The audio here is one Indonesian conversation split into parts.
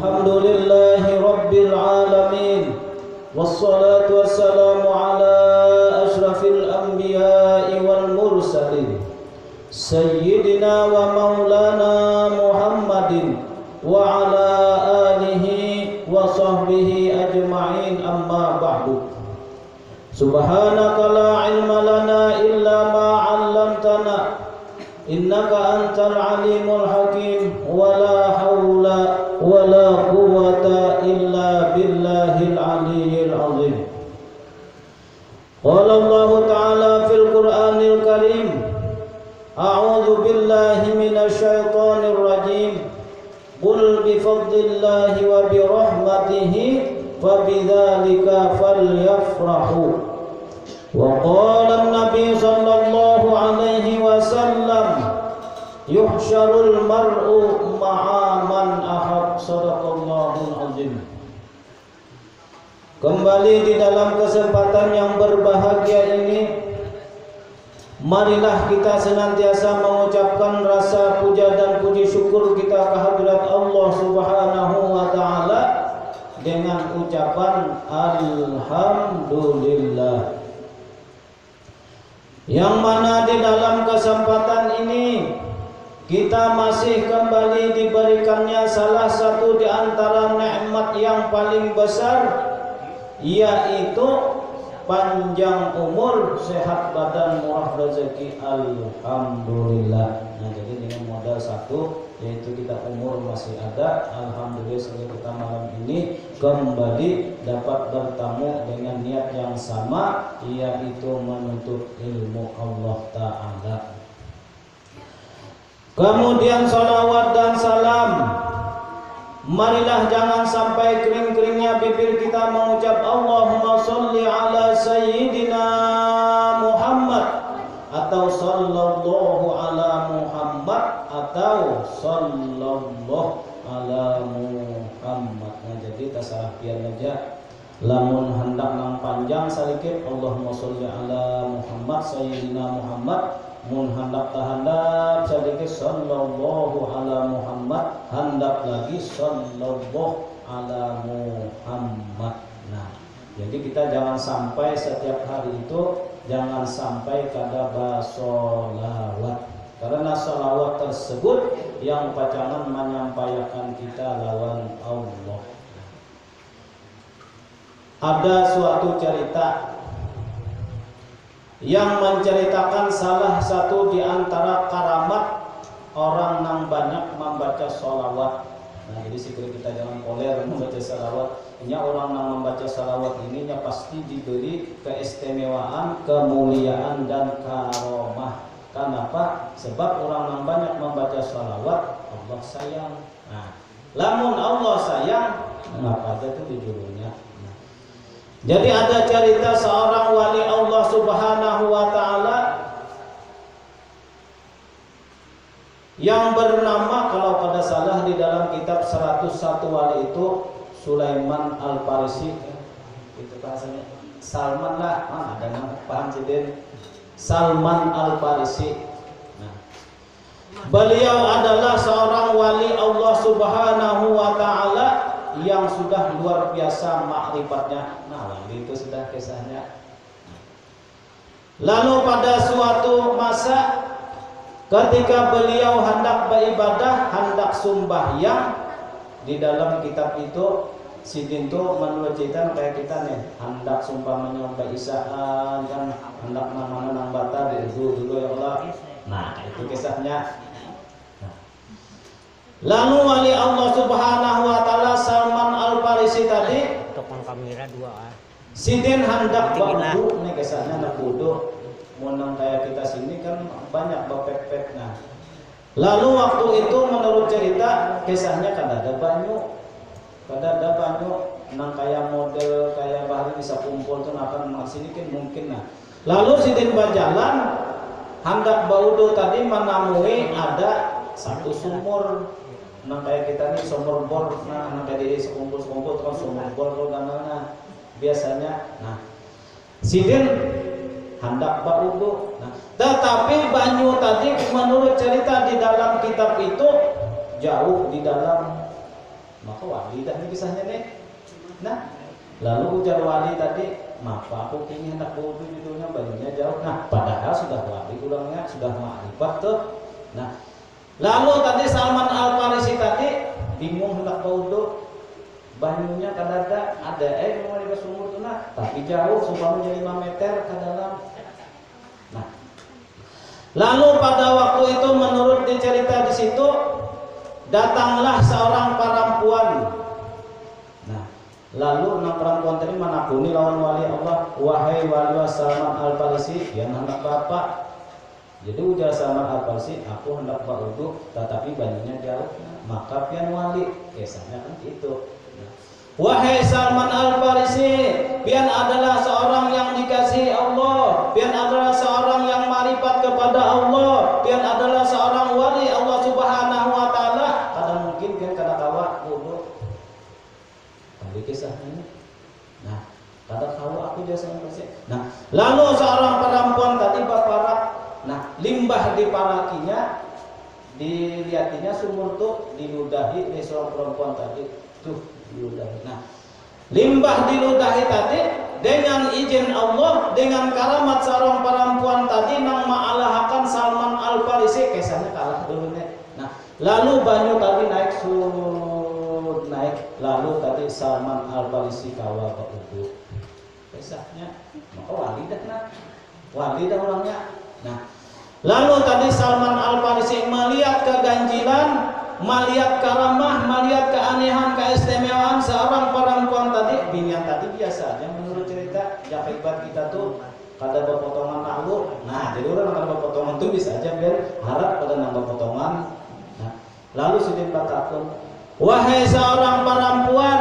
Alhamdulillahi Rabbil Alamin. Wassalatu wassalamu ala ashrafil anbiya'i wal mursalin Sayyidina wa maulana Muhammadin wa ala alihi wa sahbihi ajma'in, amma ba'du. Subhanaka la ilma lana illa ma 'allamtana innaka antal alimul hakim, wa la hawla wa la quwwata illa billahil aliyyil azim. Qala Allah ta'ala fil Qur'anil Karim, a'udzu billahi minasy syaithanir rajim. Qul bi fadlillahi wa bi rahmatihi fa bidzalika falyafrahu. Wa qala an-nabi sallallahu alaihi wasallam, yuhsyarul mar'u ma'a man ahab. Shadaqallahul azim. Kembali di dalam kesempatan yang berbahagia ini, marilah kita senantiasa mengucapkan rasa puja dan puji syukur kita kehadirat Allah Subhanahu wa taala dengan ucapan alhamdulillah. Yang mana di dalam kesempatan ini kita masih kembali diberikannya salah satu di antara nikmat yang paling besar, yaitu panjang umur, sehat badan, murah rezeki. Alhamdulillah. Nah, jadi dengan modal satu, yaitu kita umur masih ada, alhamdulillah, sehingga kita malam ini kembali dapat bertemu dengan niat yang sama, yaitu menuntut ilmu Allah Ta'ala. Kemudian salawat dan salam, marilah jangan sampai kering-keringnya bibir kita mengucap Allahumma sholli ala sayyidina Muhammad, atau sallallahu ala Muhammad, atau sallallahu ala Muhammad. Nah, jadi terserah pian aja. Lamun hendak nang panjang sedikit Allahumma sholli ala Muhammad sayyidina Muhammad, mun hendak tahandap sedikit sallallahu ala Muhammad, hendak lagi sallallahu ala Muhammad. Nah, jadi kita jangan sampai setiap hari itu jangan sampai kada basolawat, karena salawat tersebut yang pacangan menyampaikan kita lawan Allah. Ada suatu cerita yang menceritakan salah satu di antara karamat orang yang banyak membaca sholawat. Nah, jadi sekali kita jangan poler membaca sholawat. Ini orang yang membaca sholawat ininya pasti diberi keistimewaan, kemuliaan dan karomah. Kenapa? Sebab orang yang banyak membaca sholawat Allah sayang. Nah, lamun Allah sayang, maka aja itu judulnya. Jadi ada cerita seorang wali Allah Subhanahu wa taala yang bernama, kalau pada salah di dalam kitab 101 wali itu Sulaiman Al-Farisi. Itu bahasanya Salman lah, ada nama paham sidin, Salman Al-Farisi. Nah, beliau adalah seorang wali Allah Subhanahu wa taala yang sudah luar biasa makrifatnya. Nah, itu sudah kisahnya. Lalu pada suatu masa ketika beliau hendak beribadah, hendak sembahyang, di dalam kitab itu sidin tuh menurut cerita kayak kita nih, hendak sumpah menyembah isaan kan, hendak nama nang bata dulu ya Allah. Nah, itu kisahnya. Lalu wali Allah Subhanahu wa taala Salman Al-Farisi tadi tokong kamera dua. Sidin hendak baudu, nih kisahnya nak wudu. Munang kayak kita sini kan banyak bapek-pek. Nah, lalu waktu itu menurut cerita kisahnya kada ada banyu. Nang kayak model kayak bahari bisa kumpul tuh akan nang sini kan mungkin. Nah, lalu Sidin berjalan hendak baudu tadi menemui ada satu sumur. Nah, kayak kita nih sumur bor, nah kayak di sekumpul terus sumur bor kalau biasanya. Nah, Sidin hendak baudu. Nah, tetapi banyu tadi menurut cerita di dalam kitab itu jauh di dalam. Maka wali dah nih kisahnya nih. Nah, lalu ujar wali tadi, "Maka aku ingin hendak wudu judulnya bajunya jauh." Nah, padahal sudah wali ulangnya, sudah ma'rifat tuh. Nah, lalu tadi Salman Al-Farisi tadi bingung hendak wudu. Banyunya kadada ada mau di sumur tuh nah, tapi jauh sumpah menjadi 5 meter ke dalam. Nah, lalu pada waktu itu menurut dicerita di situ datanglah seorang perempuan. Nah, lalu enam perempuan tadi menakuni lawan wali Allah, "Wahai wali Salman Al-Farisi, yang hendak bapak." Jadi ujar Salman Al-Farisi, "Aku hendak berwudu, tetapi banyunya jauh." Maka pian wali, kisahnya kan itu. "Wahai Salman Al-Farisi, pian adalah seorang yang dikasihi Allah, pian adalah seorang yang marifat kepada Allah, pian adalah seorang wali Allah Subhanahu wa taala. Kadang mungkin pian kada kawa wudu." Tadi kisahnya ini. Nah, kada kawa aku jasa Farisi. Nah, lalu seorang perempuan tadi berparak. Nah, limbah diparakinya, dilihatinya sumur tuh diludahi oleh seorang perempuan tadi. Tuh diludahi. Nah, limbah diludahi tadi dengan izin Allah, dengan karamat seorang perempuan tadi nang ma'alahakan Salman Al-Farisi, kisahnya kalah dulu nih. Nah, lalu banyu tadi naik, lalu tadi Salman Al-Farisi kawa ke wudu. Kisahnya, maka wali dah nah. Wali dah orangnya. Nah, lalu tadi Salman Al-Farisi melihat keganjilan, melihat karamah, melihat keanehan, keistimewaan seorang perempuan tadi. Binian tadi biasa aja menurut cerita jahibat kita tuh kada berpotongan naklu. Nah, jadi orang kada berpotongan tuh bisa aja biar harap pada nambah potongan. Nah, lalu Sidin berkata, "Wahai seorang perempuan,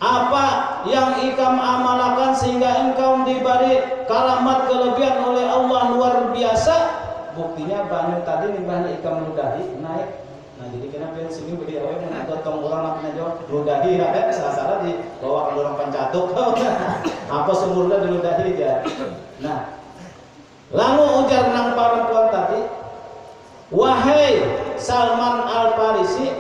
apa yang ikam amalkan sehingga engkau diberi karamat kelebihan oleh Allah luar biasa?" Buktinya banyu tadi limbahnya ikam ludahi naik. Nah, jadi kenapa yang sini beri awal yang gotong orang nak jawab ludahi ada salah di bawah orang pencatuk. Apa sumurnya diludahi aja. Nah, lalu ujar nang perempuan tadi, "Wahai Salman Al-Farisi,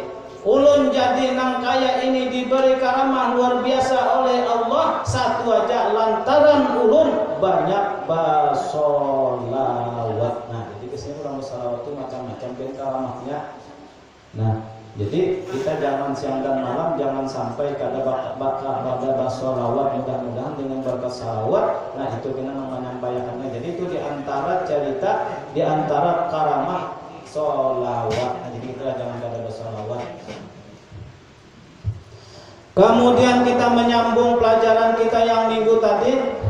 ulun jadi nang kaya ini diberi karamah luar biasa oleh Allah satu aja lantaran ulun banyak bersolawat." Nah, jadi kesini orang bersolawat itu macam-macam ben karamahnya. Nah, jadi kita jangan siang dan malam jangan sampai kada bakal bersolawat, mudah-mudahan dengan berkat salawat. Nah, itu kita menyampaikannya. Jadi itu diantara cerita, diantara karamah solawat. Nah, jadi kita jangan kada bersolawat. Kemudian kita menyambung pelajaran kita yang minggu tadi.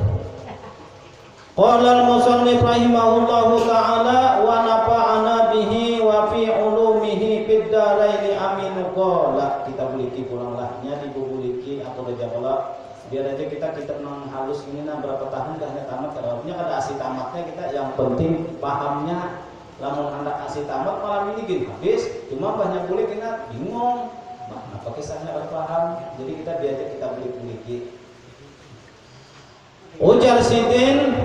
Qala al-musannif rahimahullahu ta'ala wa nafa'ana bihi wa fi ulumihi fid dharaini amin qala. Kita buliki pulanglahnya dibuliki atau dijawab. Biar aja kita nang halus ini nah berapa tahun dah tamat karena kada asih tamatnya kita yang penting pahamnya. Lamun hendak asih tamat malam ini gini habis, cuma banyak boleh kita bingung. Apa kisahnya harus paham? Jadi kita diajak kita beli-beli. Ujar Sidin,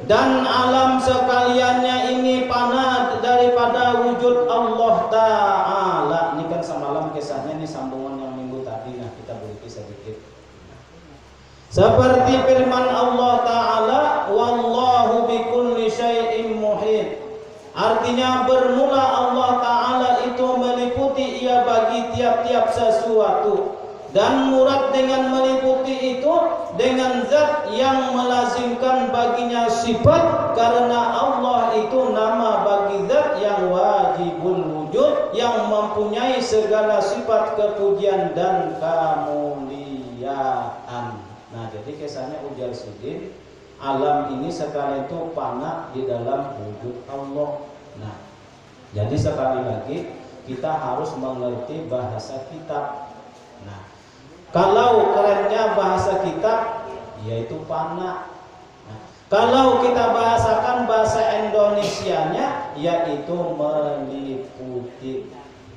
dan alam sekaliannya ini panah daripada wujud Allah Ta'ala. Ini kan semalam kisahnya, ini sambungan yang minggu tadi. Nah, kita beli sedikit. Seperti firman Allah Ta'ala, "Wallahu bikulli syai'in muhit." Artinya bermula Allah Ta'ala itu meliputi ia bagi tiap-tiap sesuatu. Dan murad dengan meliputi itu dengan zat yang melazimkan baginya sifat. Karena Allah itu nama bagi zat yang wajibul wujud, yang mempunyai segala sifat kepujian dan kemuliaan. Nah, jadi kisahnya ujar Sidin, alam ini sekali itu panah di dalam wujud Allah. Nah, jadi sekali lagi kita harus mengerti bahasa kitab. Nah, kalau kerennya bahasa kitab yaitu panah. Nah, kalau kita bahasakan bahasa Indonesianya yaitu meliputi.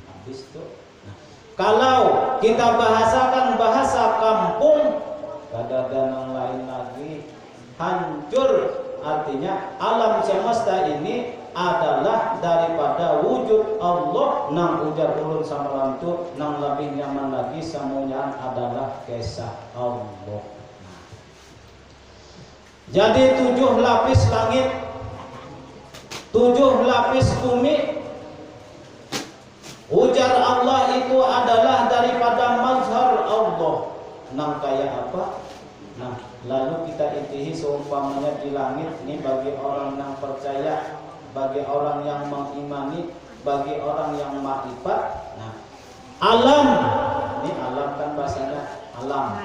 Habis itu. Nah, kalau kita bahasakan bahasa kampung kada ada yang lain lagi, hancur. Artinya alam semesta ini adalah daripada wujud Allah. Nang ujar ulun samalam tu nang lebih nyaman lagi semuanya adalah kisah Allah. Jadi 7 lapis langit, 7 lapis bumi, ujar Allah itu adalah daripada mazhar Allah. Nang kayak apa? Nah, lalu kita intihi seumpamanya di langit ini bagi orang yang percaya, bagi orang yang mengimani, bagi orang yang makrifat. Nah, alam, ini alam kan bahasanya alam.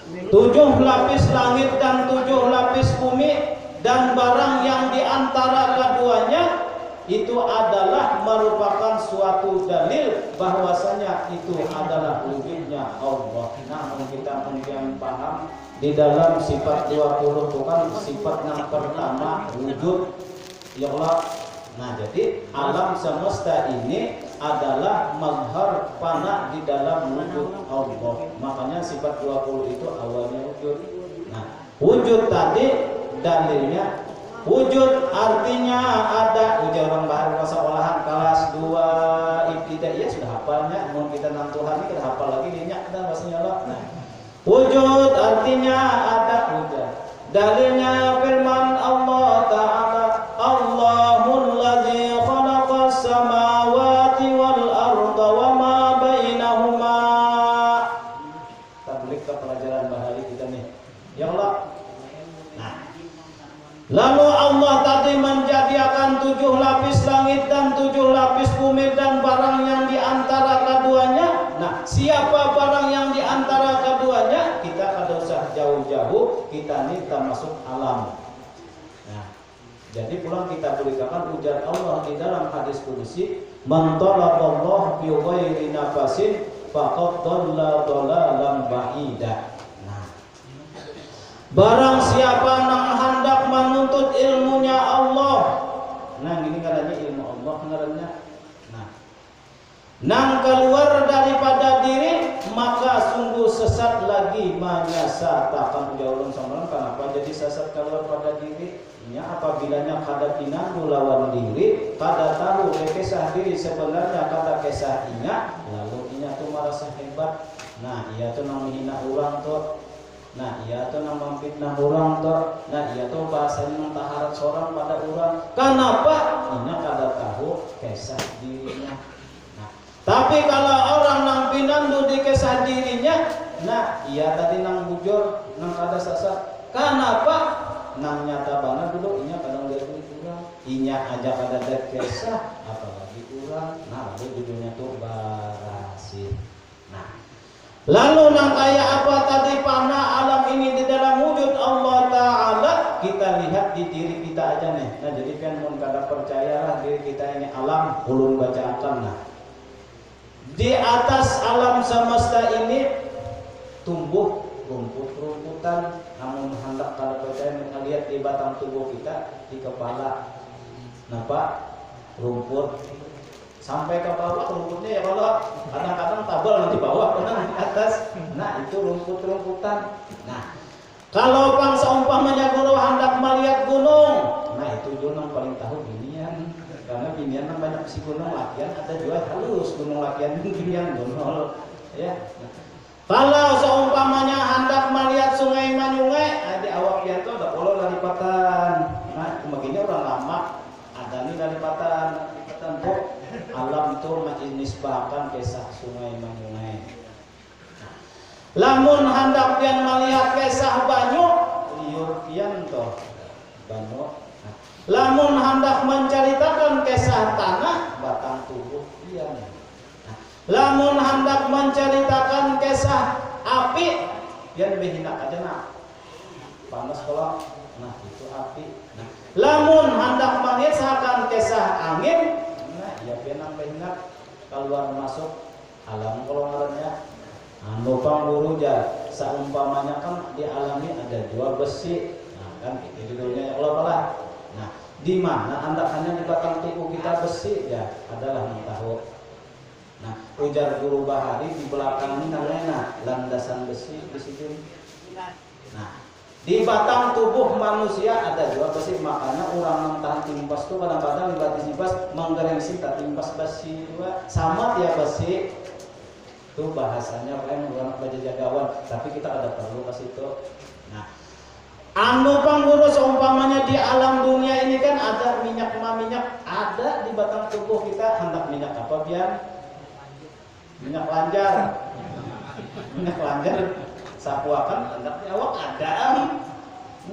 7 lapis langit dan 7 lapis bumi dan barang yang diantara keduanya itu adalah merupakan suatu dalil bahwasanya itu adalah wujudnya Allah. Namun kita mungkin paham di dalam sifat 20 itu kan sifat yang pertama wujud ya Allah. Nah, jadi alam semesta ini adalah mazhar fana di dalam wujud Allah. Makanya sifat 20 itu awalnya wujud. Nah, wujud tadi dalilnya wujud artinya ada. Ujar orang bahar bahasa olahan kelas 2 ibtidaiyah sudah hafalnya. Mau kita nang Tuhan ini kita hafal lagi dinyak dan bahasanya Allah. Nah, wujud artinya ada wujud. Dalilnya firman Allah Ta'ala, Allahul ladzi khalaqas samawati wal arda wa ma bainahuma. Kita balik ke pelajaran bahari kita nih. Ya Allah. Nah, lalu Allah tadi menjadikan 7 lapis langit dan 7 lapis bumi dan barang yang diantara keduanya. Nah, siapa barang yang diantara keduanya? Kita kada usah jauh-jauh, kita ini termasuk alam. Nah, jadi pulang kita berikan ujar Allah di dalam hadis qudsi, man talaqallahu bi ghairi nafasin faqad dhalla dhalalan ba'ida. Nah, barang siapa yang hendak menuntut ilmunya Allah. Nah, ini katanya ilmu Allah ngarannya. Nang keluar daripada diri maka sungguh sesat lagi menyesatakan jauh samaran. Kenapa jadi sesat keluar pada diri? Nya apabila kada pinandu lawan diri, kada tahu kisah diri sebenarnya kata kisah inya, lalu inya tuh merasa hebat. Nah, ia tuh nang menghina orang tuh. Nah, ia tuh nang memfitnah orang tuh. Nah, ia tuh bahasanya nang taharat seorang pada orang. Kenapa? Inya kada tahu kisah dirinya. Tapi kalau orang nang pinandu di kisah dirinya, nah ia tadi nang bujur, nang kada sasar. Kenapa? Nang nyata banget dulu, inya kadang lihat kurang. Inya aja kada ada kisah, apalagi kurang. Nah, lalu judulnya tuh barasin. Nah, lalu nang kayak apa tadi pana alam ini di dalam wujud Allah Ta'ala, kita lihat di diri kita aja nih. Nah, jadi kan mun kada percayalah diri kita ini alam, ulun baca akan. Nah, di atas alam semesta ini tumbuh rumput-rumputan. Namun hendak kalau percaya melihat di batang tubuh kita, di kepala, napa rumput sampai ke bawah rumputnya ya kalau kadang-kadang tabel nanti bawah, kadang di atas. Nah, itu rumput-rumputan. Nah, kalau bangsa umpamanya guru hendak melihat gunung, nah itu gunung paling tahu ginian. Karena binian banyak si gunung lakian ada jual halus gunung lakian binian gunung ya. Kalau seumpamanya hendak melihat sungai Manyungai, di awak dia tuh ada polo Laripatan. Nah, begini orang lama ada nih Laripatan tuh alam tuh nisbahkan kisah sungai Manyungai. Lamun hendak pian melihat kisah Banyu, liur pian tuh Banyu. Lamun hendak menceritakan kisah tanah, batang tubuh pian. Lamun hendak menceritakan kisah api, pian behina aja nak. Panas kalau, nah itu api. Nah, lamun hendak mengisahkan kisah angin, nah ya pian behina keluar masuk alam kolongannya. Nopang buru ja, seumpamanya kan dialami ada dua besi. Nah kan itu judulnya kalau lah. Nah, di mana anda hanya di batang tubuh kita besi ya adalah tahu. Nah, ujar guru bahari di belakang ini namanya landasan besi di situ. Nah, Di batang tubuh manusia ada juga pasti, makanya orang yang tahan timpas tuh kadang-kadang di timpas menggerengsi tak timpas basi juga sama tiap basi itu bahasanya paling orang baca jagawan, tapi kita ada perlu kasih itu. Nah, anu pangguru seumpamanya di alam dunia ini kan ada minyak ada di batang tubuh kita, hendak minyak apa biar minyak lanjar sapuakan hendak awak ada.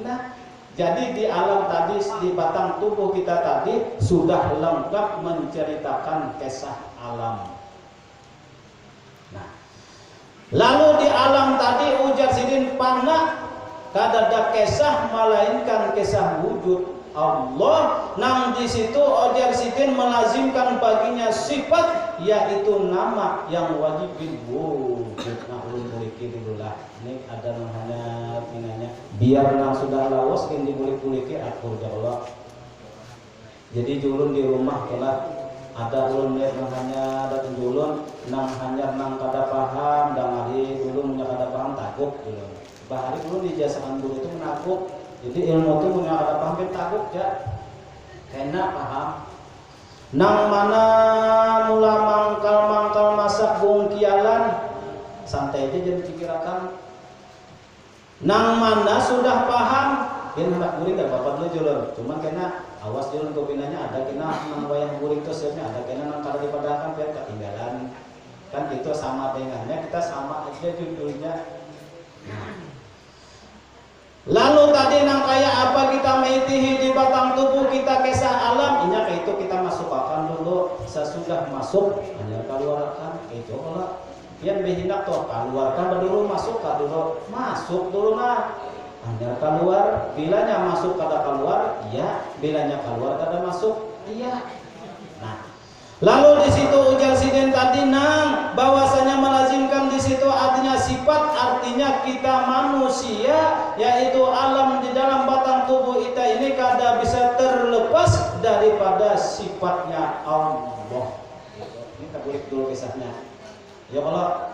Nah, jadi di alam tadi, di batang tubuh kita tadi sudah lengkap menceritakan kisah alam. Nah, lalu di alam tadi ujar sidin pana kadada kisah melainkan kisah wujud Allah. Nang di situ ujar sidin melazimkan baginya sifat yaitu nama yang wajib wujud. Nah, ulun kuliki dulu lah. Ini ada namanya pinanya. Biar nang sudah lawas kan dibulik-buliki akur Allah. Jadi julun di rumah kelah ada ulun lihat namanya ada julun nang hanya nang kada paham dan hari dulu punya kada paham takut julun. Bahari dulu dijasakan guru itu menakut. Jadi ilmu itu punya kada paham takut ya. Kena paham. Nang mana mula mangkal masak bungkialan santai aja jadi pikirakan. Nang mana sudah paham kan hendak guring gak apa-apa dulu julun. Cuman kena awas julun kopinanya ada kena nang wayang guring itu sebenarnya ada kena nang kada dipadakan biar ketinggalan. Kan itu sama dengannya kita sama aja judulnya. Lalu tadi nang kayak apa kita meitihi di batang tubuh kita kisah alam, inya kayak itu kita masukkan dulu. Sesudah masuk hanya keluarkan itu kalau yang behindak tuh keluarkan dulu, masuk dulu nah hanya keluar. Bilanya masuk kada keluar iya, bilanya keluar kada masuk iya. Nah, lalu di situ ujar sidin tadi nang bahwasanya melazimkan di situ artinya sifat, artinya kita manusia yaitu alam di dalam batang tubuh kita ini kada bisa terlepas daripada sifatnya Allah. Ini kita kulik dulu kisahnya. Ya Allah.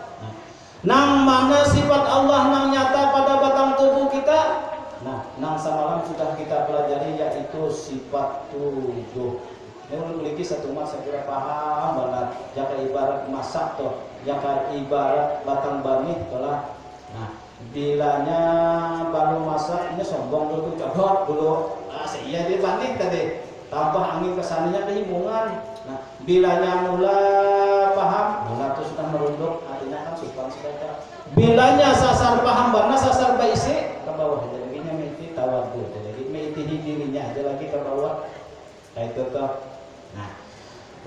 Nang mana sifat Allah nang nyata pada batang tubuh kita? Nah, nang semalam sudah kita pelajari yaitu sifat 7. Ini memiliki satu mas saya kira paham banget. Jaka ibarat masak tuh, jaka ibarat batang bani itulah. Nah, bilanya baru masak ini sombong dulu, codot dulu. Iya dia bani tadi. Tambah angin kesananya kehibungan. Nah, bilanya mula paham, mula itu sudah merunduk, artinya kan suka sudah. Bilanya sasar paham, karena sasar baisi ke bawah. Jadi ini meti tawadu. Jadi meti dirinya aja lagi ke bawah. Kayak itu tuh. Nah,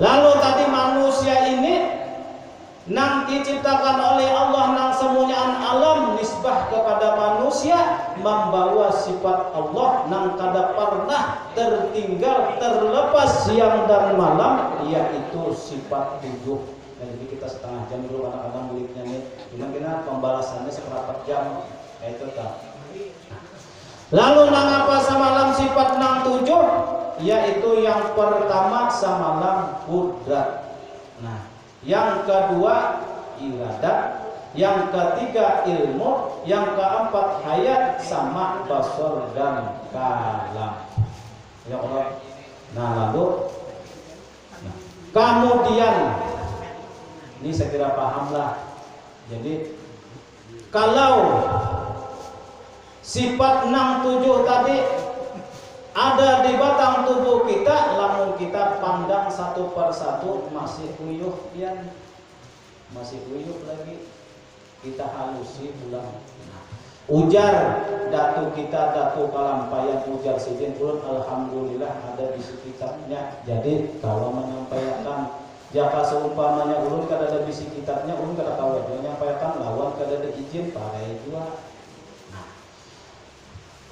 lalu tadi manusia ini nang diciptakan oleh Allah nang semuanya alam nisbah kepada manusia membawa sifat Allah nang kada pernah tertinggal terlepas siang dan malam yaitu sifat 7. Nah, jadi kita setengah jam dulu kadang-kadang muliknya nih, cuman kita pembalasannya seperempat jam kayak itu kan. Lalu nang apa samalam sifat nang 7 yaitu yang pertama samalam kudrat. Nah, yang kedua iradat, yang ketiga ilmu, yang keempat hayat sama basar dan kalam. Ya Allah. Nah, lalu kemudian ini saya kira pahamlah. Jadi kalau sifat 6-7 tadi ada di batang tubuh kita, lamun kita pandang satu persatu masih uyuh pian, masih uyuh lagi, kita halusi ulang. Ujar datu kita, datu kalampayan ujar sidin ulun alhamdulillah ada di kitabnya. Jadi kalau menyampaikan jika seumpamanya ulun kada ada bisi kitabnya, ulun kada tahu menyampaikan lawan kada ada izin pakai juga.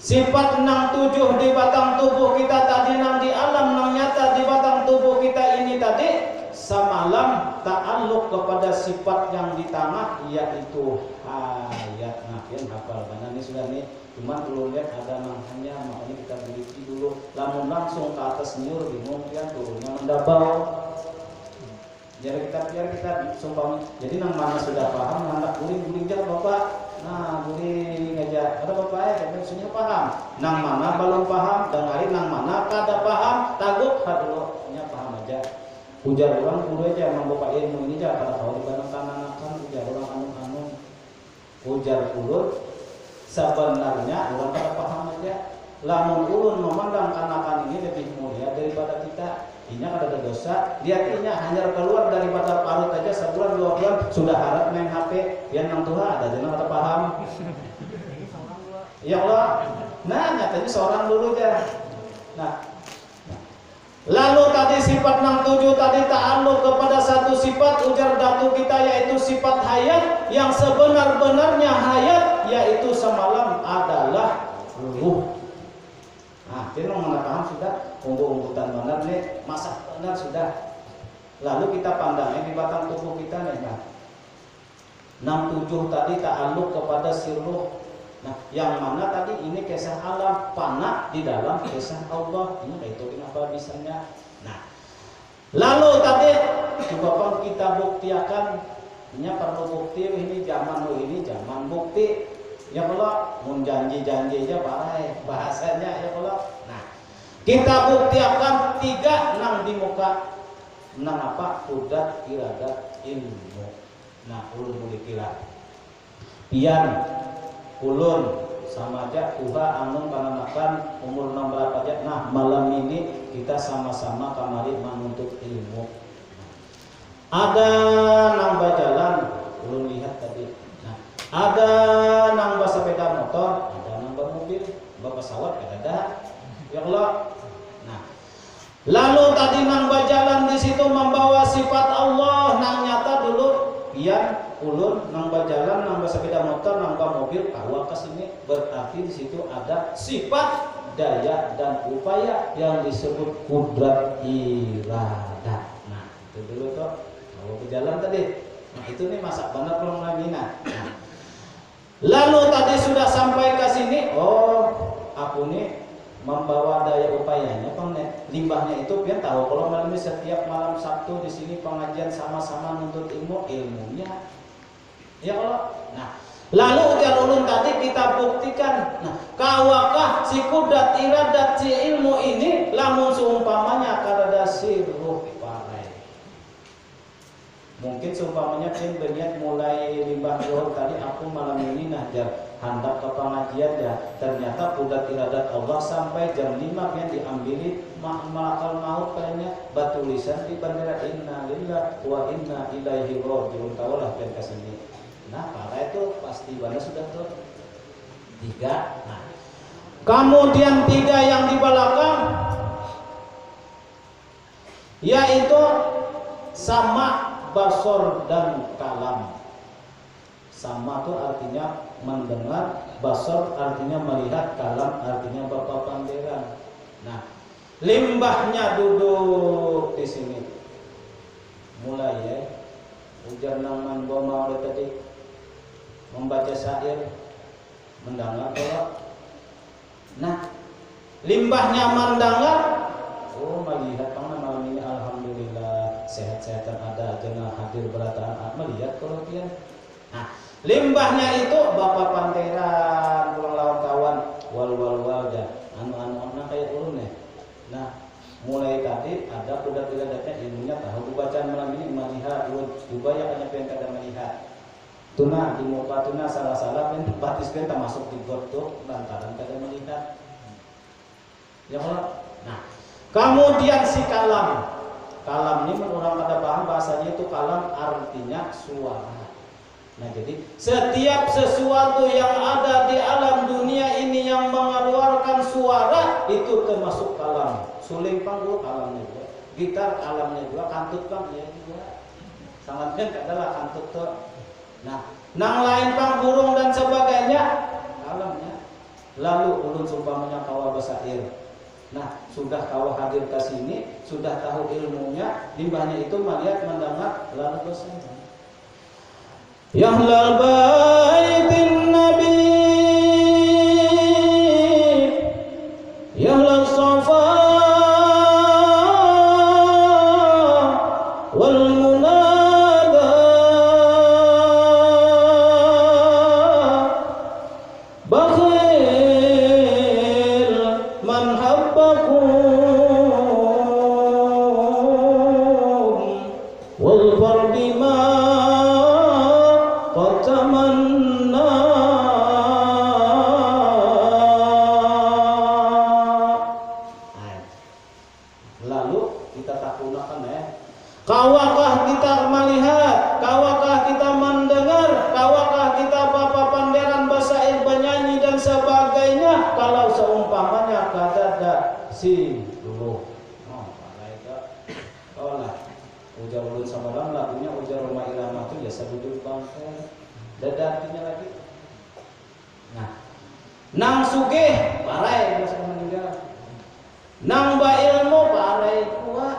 Sifat 6-7 di batang tubuh kita tadi nang di alam nang nyata di batang tubuh kita ini tadi samalam ta'alluq kepada sifat yang di tengah yaitu hayat. Nah, yang hafal karena ini sudah nih, cuma belum lihat ada namanya, makanya kita teliti dulu. Lamun langsung ke atas nyur bingung ya turunnya mendabau. Biar kita sumpah. Jadi nang mana sudah paham hendak guling-guling jak Bapak. Nah, guling aja aja. Ada bapak ya, maksudnya paham. Nang mana belum paham, dengarin nang mana kada paham, tagut dulu nya paham aja. Ujar orang kudu aja emang bapak ilmu ini aja kada tahu dibanangkan anakan ujar orang anu-anu. Ujar ulun sebenarnya orang kada paham aja. Lamun ulun memandang anakan ini lebih mulia daripada kita. Ini ada dosa, lihat ini hanya keluar daripada parut aja sebulan 2 bulan sudah harap main HP, biar nang Tuhan ada jangan kata paham. Ya Allah, nah nyatanya seorang dulu aja. Nah, lalu tadi sifat nang 7 tadi ta'alluq kepada satu sifat ujar datu kita yaitu sifat hayat yang sebenar-benarnya hayat yaitu semalam adalah ruh. Nah, kita mana paham sudah, unggu-unggutan benar nih, masak benar sudah. Lalu kita pandangnya di batang tubuh kita nih, nah. 6-7 tadi ta'alluq kepada sirruh. Nah, yang mana tadi ini kisah alam, fana di dalam kisah Allah. Ini itu kenapa bisanya. Nah, lalu tadi coba kita buktikan, ini perlu bukti ini zaman bukti. Ya Allah, mun janji-janji aja bahasanya ya Allah. Nah, kita buktikan 3 nang di muka. Nang apa? Qudrat, iradat, ilmu. Nah, ulun boleh kira. Pian, ulun sama aja uha anu kananakan umur 6 berapa aja. Nah, malam ini kita sama-sama kamari menuntut ilmu. Ada nang bajalan, ulun lihat tadi. Ada nang sepeda motor, ada nang mobil, pesawat ada. Ya Allah. Nah, lalu tadi nang berjalan di situ membawa sifat Allah, nang nyata dulu pian ulun nang berjalan nang sepeda motor nang mobil kawa ke sini berarti di situ ada sifat daya dan upaya yang disebut qudrat iradah. Nah, itu dulu tuh kalau berjalan tadi. Nah, itu nih masak banget belum lamina. Nah, lalu tadi sudah sampai ke sini, oh aku nih membawa daya upayanya, limbahnya itu biar tahu kalau malam ini setiap malam Sabtu di sini pengajian sama-sama nuntut ilmunya, ya Allah. Nah, lalu ujar ulun tadi kita buktikan, nah kawakah si qudrat iradat si ilmu ini lamun seumpamanya karada sirruh parai. Mungkin seumpamanya pin berniat mulai limbah zuhur tadi aku malam ini najar hendak ke pengajian ya, ternyata qudrat iradat Allah sampai jam 5 yang diambili malakal maut kayaknya batu tulisan di bendera inna lillah wa inna ilaihi raji'un tawalah yang kesini. Nah, para itu pasti mana sudah tuh 3. Nah, kemudian 3 yang di belakang yaitu sama basor dan kalam. Sama itu artinya mendengar, basor artinya melihat, kalam artinya berpapanderan. Nah, limbahnya duduk di sini. Mulai ya, ujar nang mau tadi membaca syair, mendengar kalau. Nah, limbahnya mendengar, oh melihat mana malam ini alhamdulillah sehat-sehatan ada jangan hadir berataan melihat kalau dia. Nah, limbahnya itu bapak panteran pulang lawan kawan wal ya anu kayak ulun ya. Nah, mulai tadi ada qudrat iradatnya ilmunya tahu bacaan malam ini melihat juga yang hanya pengen kada melihat. Tuna di muka tuna salah-salah kan batis kan termasuk di gotok lantaran kada melihat. Ya Allah. Nah, kemudian si kalam. Kalam ini menurut orang pada paham bahasanya itu kalam artinya suara. Nah, jadi setiap sesuatu yang ada di alam dunia ini yang mengeluarkan suara itu termasuk kalam. Suling panggung kalamnya juga, gitar kalamnya juga, kantut pang ya juga. Sangatnya adalah kantut tuh. Nah, nang lain pang burung dan sebagainya kalamnya. Lalu ulun sumpamanya kawa basair. Nah, sudah kau hadir ke sini, sudah tahu ilmunya, limbahnya itu melihat, mendengar, lalu basair. Yahlal baitin nabi yahlal safa wal munada si dulu. Oh, parai ke. Oh lah. Ujar ulun samalam lagunya ujar rumah irama itu biasa duduk bangkai. Dadatinya lagi. Nah, nang sugih parai masa meninggal. Nang ba ilmu parai kuat.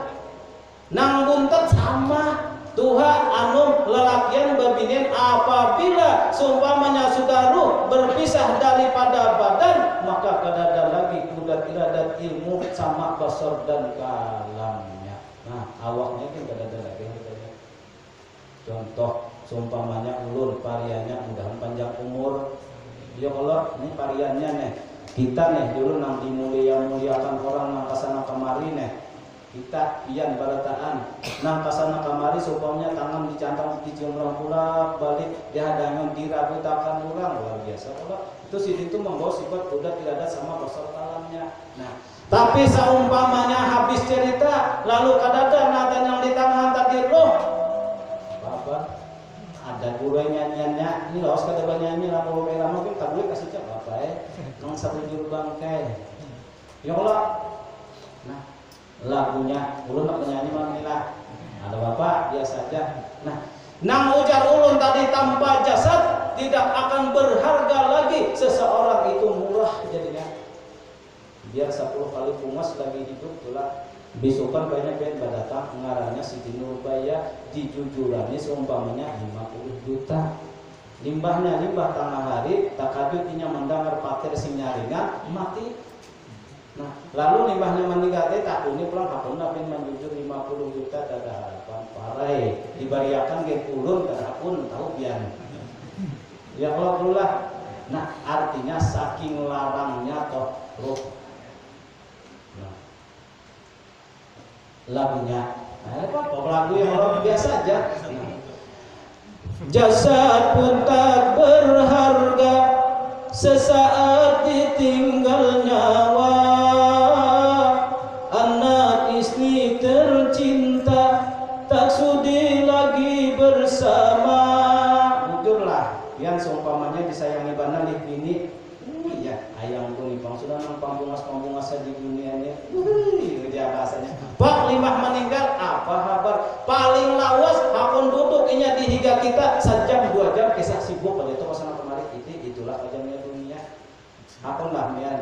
Nang buntet sama. Tuhan anu lelakian babinin apabila seumpamanya sudah ruh berpisah daripada badan, maka kadada lagi kudat iradat ilmu sama basar dan kalamnya. Nah, awaknya kan kadada lagi. Contoh seumpamanya ulun pariannya mudah panjang umur. Ya Allah, ini pariannya nih. Kita nih dulu nang dimuliakan orang nang kasana kemari nih. Kita pian barataan nang kasana kamari supaya tangan dicantang dicium orang pula balik dihadangan dirabutakan orang luar biasa. Kalau itu sih itu membawa sifat udah tidak ada sama pasal kalamnya. Nah, tapi seumpamanya habis cerita lalu kadada nada yang di tangan tadi loh apa ada guru nyanyiannya ini loh sekadar nyanyi lalu merah mungkin tak boleh kasih cak apa nang satu juru bangkai ya Allah. Nah, lagunya ulun nak penyanyi manilah ada bapak dia saja. Nah, nang ujar ulun tadi tanpa jasad tidak akan berharga lagi. Seseorang itu murah jadinya biar 10 kali pumas lagi hidup pula besokan banyak yang datang ngarannya Siti Nurbaya dijujurani seumpamanya 50 juta limbahnya limbah tengah hari tak kajutinya mendengar patir sing nyaringan mati. Nah, lalu limbahnya meninggal tak ini pulang hakun tapi menjujur 50 juta dada harapan parai dibariakan ke ulun terhapun tahu pian. Ya Allah pula. Nah, artinya saking larangnya toh roh. Nah, lagunya apa lagu yang orang biasa aja. Nah, jasad pun tak berharga sesaat ditinggal nyawa. Tercinta tak sudi lagi bersama. Jujurlah yang seumpamanya disayangi bana nih bini ya ayamku nih bang sudah nang pambungas di dunia ini kerja bahasanya pak limah meninggal apa kabar paling lawas hakun duduk inya di higa kita sejam 2 jam kisah sibuk pada itu pasana kemarin itulah kejamnya dunia hakun lah mian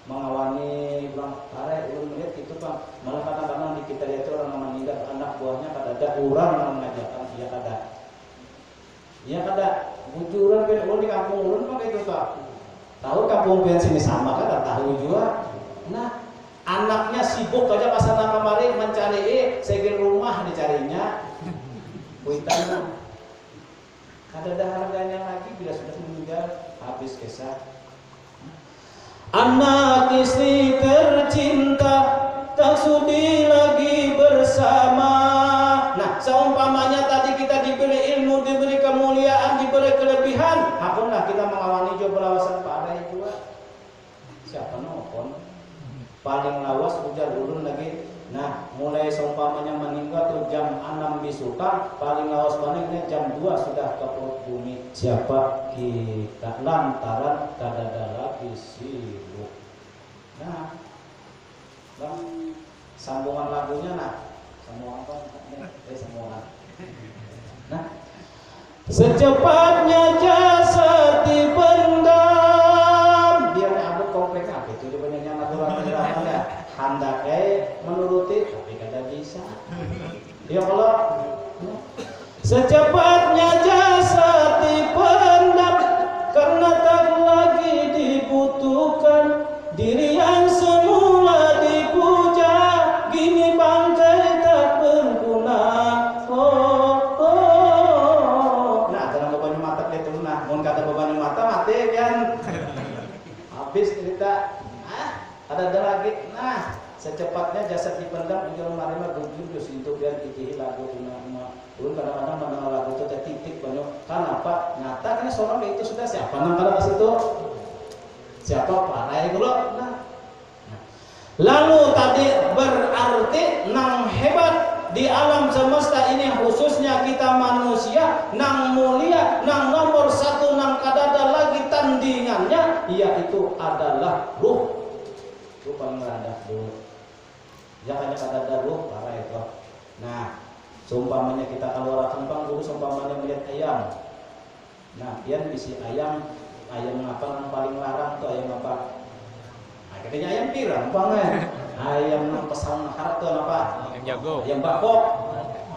mengawani bang pare ulun melihat itu bang malah kadang-kadang di kita lihat orang meninggal anak buahnya kadang-ada orang yang mengajarkan iya kada bujuran ben ulun di kampung ulun pakai itu tak tahu kampung ben sini sama kan tahu juga. Nah, anaknya sibuk aja pasana kemarin mencari segel rumah dicarinya kuitan ada harganya lagi bila sudah meninggal habis kisah. Anak istri tercinta tak sudi lagi bersama. Nah, seumpamanya tadi kita diberi ilmu, diberi kemuliaan, diberi kelebihan, hapunlah kita mengawani jo belawasan pada itu. Siapa nopon? Paling lawas ujar ulun lagi. Nah, mulai seumpamanya meninggal tuh jam 6 bisukan, paling lawas paningnya jam 2 sudah ke perut bumi. Siapa kita lantaran kadada lagi sibuk. Nah, bang, sambungan lagunya nah, sambungan apa? Sambungan. Nah, secepatnya jasad dipendam. Biar abut komplek apa itu banyak aturan ya. Handakai menuruti tapi kada bisa. Ya Allah, secepatnya jasad dipendam karena tak lagi dibutuhkan. Diri yang semula dipuja gini bangkai tak berguna. Nah, jangan beban mata itu nah, mun kata beban mata mati kan. Habis cerita. Ada lagi. Nah, secepatnya jasad dipendam ujar marima bujur itu biar itihi lagu tunama. Ulun kadang-kadang mendengar lagu itu titik banyak. Kenapa? Nyata kan seorang itu sudah siapa nang kada ke situ? Siapa parai dulu? Nah. Lalu tadi berarti nang hebat di alam semesta ini khususnya kita manusia nang mulia nang nomor 1 nang kadada lagi tandingannya yaitu adalah ruh. itu paling rendah dulu. Jangan ada daruh parah itu. Nah, seumpamanya kita keluar kembang dulu, seumpamanya melihat ayam. Nah, dia bisa ayam apa yang paling larang tuh ayam apa? Nah, katanya ayam pirang, umpamanya ayam yang pesang harap tuh apa? Ayam jago. Ayam bakok.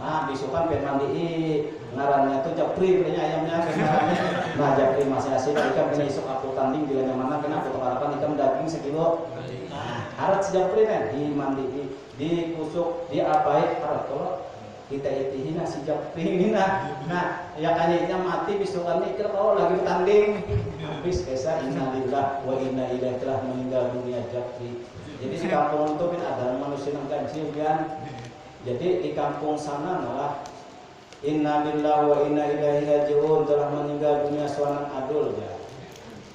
Nah, bisukan pen mandi ngarannya tuh japri katanya ayamnya ngarannya. Nah, japri masih asing ikan kena isuk aku tanding di mana kena aku harapan ikan daging sekilo. Nah, harap japri kan di mandi dikusuk diapain harap kalau kita itihin si japri nah ya kayaknya mati bisukan mikir kalau lagi bertanding habis kesa innalillah wa inna ilaihi telah meninggal dunia japri. Jadi di kampung itu ada manusia yang ganjil kan. Jadi di kampung sana malah innalillahi wa inna ilaihi rajiun telah meninggal dunia seorang adul ya.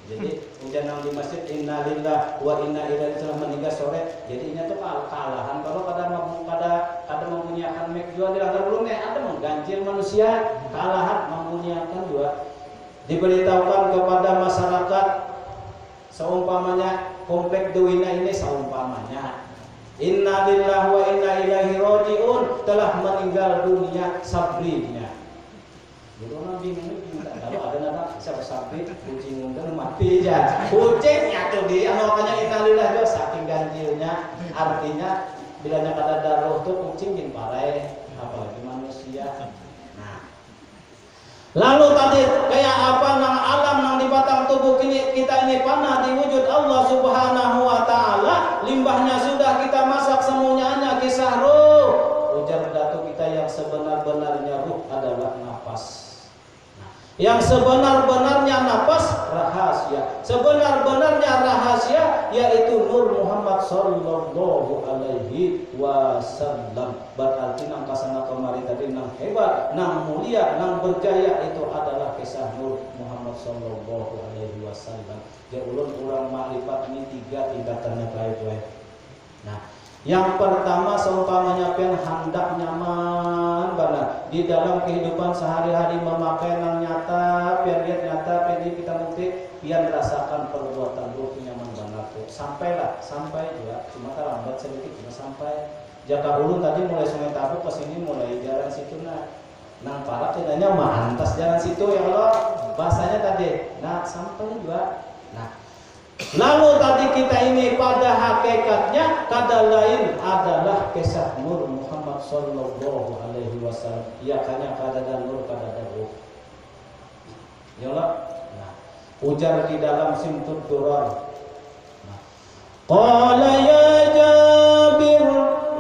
Jadi hujan di masjid innalillahi wa inna ilaihi telah meninggal sore. Jadi ini tuh kalahan kalau ada memunyakan mek jual di latar belum ada mengganjil manusia kalahan memunyakan juga diberitahukan kepada masyarakat seumpamanya komplek Duwina ini seumpamanya innalillahi wa inna ilaihi rajiun telah meninggal dunia sabrinya. Jadi orang bingung kalau ada nada siapa sabri kucing mungkin mati aja. Kucing tuh di makanya innalillahi itu saking ganjilnya artinya bilanya kada daruh tuh kucing bin parai apalagi manusia. Nah, lalu tadi kayak apa nang alam nang di batang tubuh kita ini panah di wujud Allah Subhanahu wa taala, limbahnya sudah kita masak semuanya kisah ruh. Ujar datu kita yang sebenar-benarnya ruh adalah nafas. Yang sebenar-benarnya nafas rahasia. Sebenar-benarnya rahasia yaitu Nur Muhammad sallallahu alaihi wasallam. Berarti nang kasana kemari tadi nang hebat, nang mulia, nang berjaya itu adalah kisah Nur Muhammad sallallahu alaihi wasallam. Ya ulun urang makrifat ini 3 tingkatannya baik-baik. Nah, yang pertama seumpamanya pian hendak nyaman benar di dalam kehidupan sehari-hari memakai nang nyata pian lihat nyata pian kita bukti pian rasakan perbuatan ruh nyaman benar tuh sampai juga cuma terlambat sedikit cuma sampai jaka ulun tadi mulai Sungai Tabuk ke sini mulai jalan situ nang para tidaknya mantas jalan situ ya Allah bahasanya tadi nah sampai juga nah. Lalu tadi kita ini pada hakikatnya kada lain adalah kisah Nur Muhammad sallallahu alaihi wasallam. Ya kanya kada dan nur kada daruh. Ya Allah. Nah, ujar di dalam Simtud Durar. Nah. Qala ya Jabir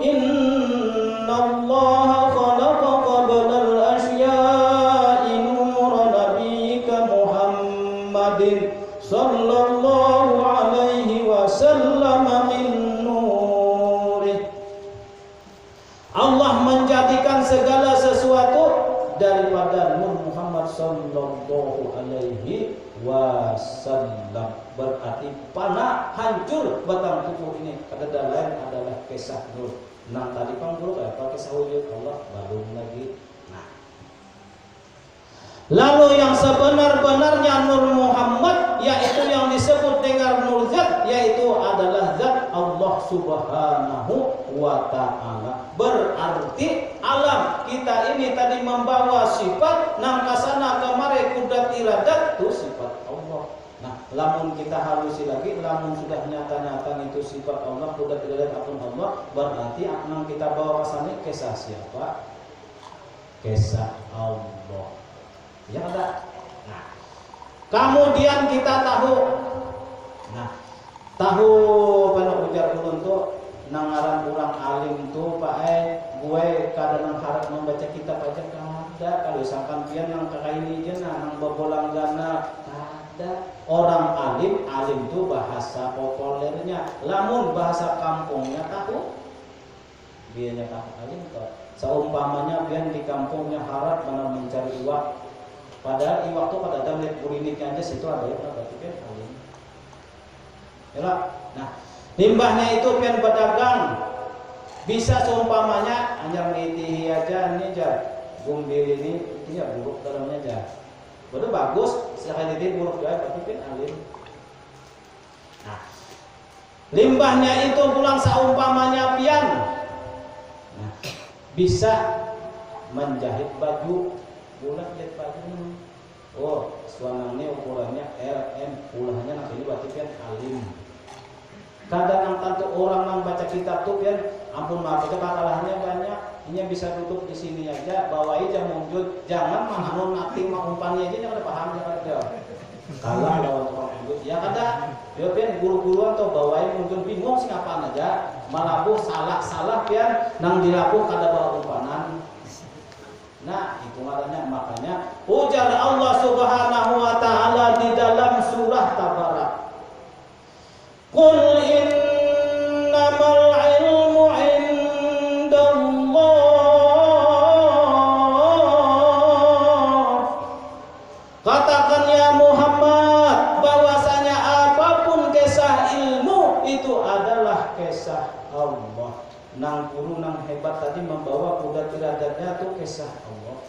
inna Allah khalaqa qabla al-asya'i nur nabiyyika Muhammadin sallallahu alaihi wasallam min nurih. Allah menjadikan segala sesuatu daripada Nur Muhammad sallallahu alaihi wasallam. Berarti panah hancur batang tubuh ini. Kada lain adalah kisah Nur. Nah tadi panggul apa kisah wujud Allah belum lagi. Lalu yang sebenar-benarnya Nur Muhammad yaitu yang disebut dengan Nur Zat yaitu adalah Zat Allah Subhanahu wa ta'ala. Berarti alam kita ini tadi membawa sifat nang kasana kemari kudrat iradat itu sifat Allah. Nah, lamun kita halusi lagi lamun sudah nyata-nyata itu sifat Allah kudrat iradat akun Allah berarti nang kita bawa kasana kisah siapa? Kisah Allah. Ya ada. Nah, kemudian kita tahu kalau ujar ulun tuh nangaran orang alim tuh Pak gue kadang harap membaca kitab aja kada kalau sangkan pian yang kakak ini aja nang bobolang gana ada orang alim tuh bahasa populernya lamun bahasa kampungnya tahu biarnya tahu alim tuh seumpamanya pian di kampungnya harap mana mencari uang padahal di waktu pada ada lihat kliniknya aja situ ada yang berarti kan alim. Yalah. Nah, limbahnya itu pian pedagang bisa seumpamanya hanya ngitihi aja ini aja bumbir ini ya buruk dalamnya aja. Baru bagus sekali ini buruk ya berarti kan alim. Nah, limbah Limbahnya itu pulang saumpamanya pian. Nah, bisa menjahit baju, bulan jahit baju. Oh, suanangnya ukurannya LM, ulahnya nanti ini berarti pian alim. Kadang tentu orang yang baca kitab tuh pian, ampun maaf aja bakalahannya banyak. Ini bisa duduk di sini aja, bawain jam munjud, jangan mananun nating mengumpannya aja jangan paham jangan jauh. Kalah lawan tukang munjud, ya kada, ya pian guru-guruan tuh bawain munjud bingung sih apaan aja, malabuh salah pian, nang dilabuh kada bawa umpanan. Nah itu makanya ujar Allah Subhanahu Wa Taala di dalam surah Tabarak. Qul innamal ilmu katakan ya Muhammad bahwasanya apapun kisah ilmu itu adalah kisah Allah. Nang guru nang hebat tadi membawa kuda tiradatnya tuh kisah Allah.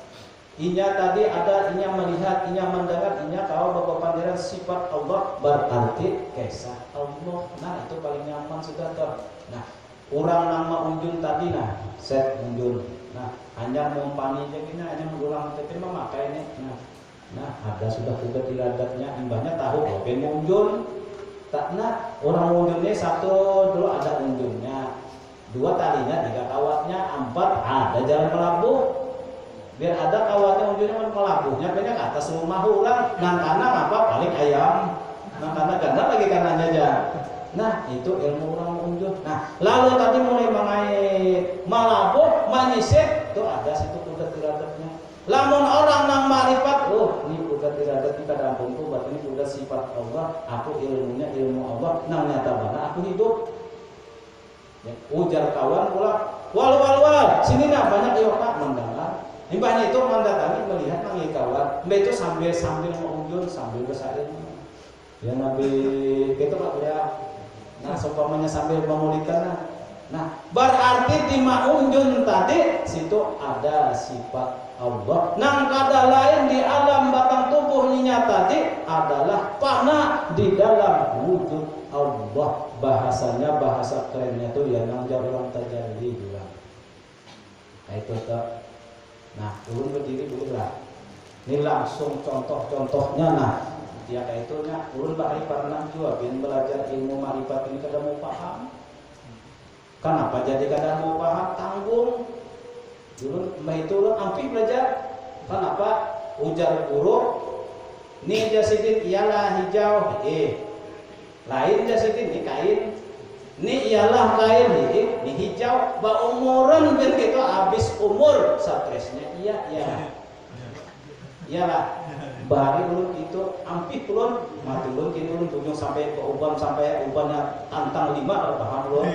Inya tadi ada, inya melihat, inya mendengar, inya kau berpandiran sifat Allah berarti kisah Allah. Nah itu paling nyaman sudah tuh. Nah orang nama unjun tadi nah set unjun. Nah hanya mumpani aja gini, hanya mengulang tapi memakai ini. Nah ada sudah kuda tiradatnya, imbahnya tahu open unjun. Tak nah orang unjunnya satu dulu ada unjunnya, dua talinya, tiga kawatnya, empat ada jalan melabuh. Biar ada kawatnya unjunnya melabuhnya banyak ke atas rumah orang. Nang kanan apa paling ayam, nang kanan ganda lagi kanannya aja. Nah itu ilmu orang unjun. Nah lalu tadi mulai mengait melabuh menyisip tuh ada situ kuda tiradatnya. Lamun orang nang marifat, ini kuda tiradat di kadampungku, buat ini kuda sifat Allah, aku ilmunya ilmu Allah, nang nyata mana aku hidup. Ya, ujar kawan pula, wal, sini nah banyak ya Pak mendengar. Imbahnya itu mendatangi melihat manggil kawan, mbak itu sambil mengunjung sambil bersalin. Ya Nabi gitu Pak ya. Nah seumpamanya sambil memulihkan. Nah berarti di maunjun tadi situ ada sifat Allah. Nang kada lain di alam batang tubuhnya tadi adalah panah di dalam wujud Allah. Bahasanya bahasa kerennya tuh ya nang jalan tajalli bilang. Nah itu tuh. Nah turun berdiri dulu lah. Ini langsung contoh-contohnya. Nah dia kayak itu nya turun bahari pernah juga biar belajar ilmu marifat ini kada mau paham. Kenapa jadi kada mau paham tanggung? Dulu mbah itu ampi belajar. Kenapa? Ujar guru, ni jasidin ialah hijau, lain jasidin ni kain, ni ialah kain, ni hijau. Ba umuran begitu habis umur stresnya iyalah. Bahari ulun itu ampi ulun mati ulun kini ulun tunjuk sampai ke uban sampai ubannya tantang 5 paham ulun.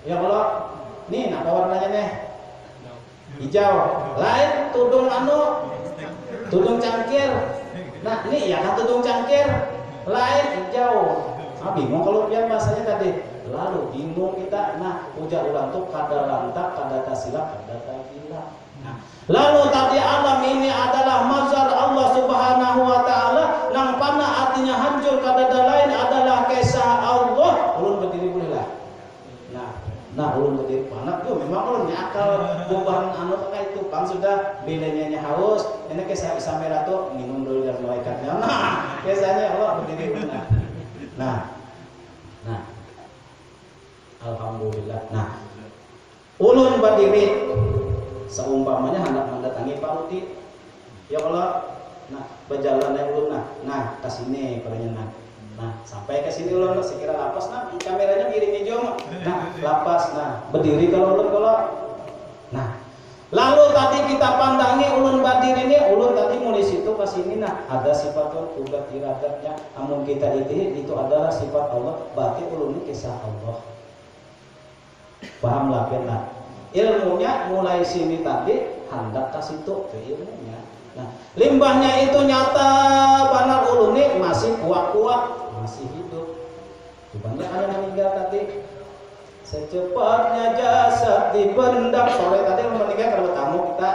Ya kalau nih nah warnanya nih hijau, lain tudung tudung cangkir. Nah ini ya kan tudung cangkir, lain hijau. Bingung kalau pian bahasanya tadi. Lalu bingung kita. Nah ujar ulang tuh kada lantak, kada tasilak, kada takilah. Nah, lalu tadi alam ini adalah mazhar Allah Subhanahu Wa Taala. Nang pana artinya hancur kada lain adalah kisah Allah. Ulun berdiri boleh lah. Nah ulun berdiri panak tuh memang ulun akal bubahan kayak itu bang sudah bedanya haus. Ini kisah bisa merah tuh minum dulu dari malaikatnya. Nah biasanya Allah berdiri ulun. Nah alhamdulillah. Nah ulun berdiri seumpamanya hendak mendatangi Pak Rudi. Ya Allah, nah berjalan ulun nah ke sini perjalanan. Nah sampai ke sini ulun sekira lapas. Nah kameranya miring hijau. Nah lapas. Nah berdiri kalau ulun kalau. Nah lalu tadi kita pandangi ulun berdiri ini. Ulun tadi mulai situ ke sini. Nah ada sifat ugat iradatnya. Amun kita itu adalah sifat Allah. Berarti ulun ini kisah Allah. Paham lah benar. Ilmunya mulai sini tadi hendak kasih tuh ke ilmunya. Nah limbahnya itu nyata benar ulun ini masih kuat masih hidup. Banyak ada meninggal tadi. Secepatnya jasad dipendam. Sore tadi meninggal kalau tamu kita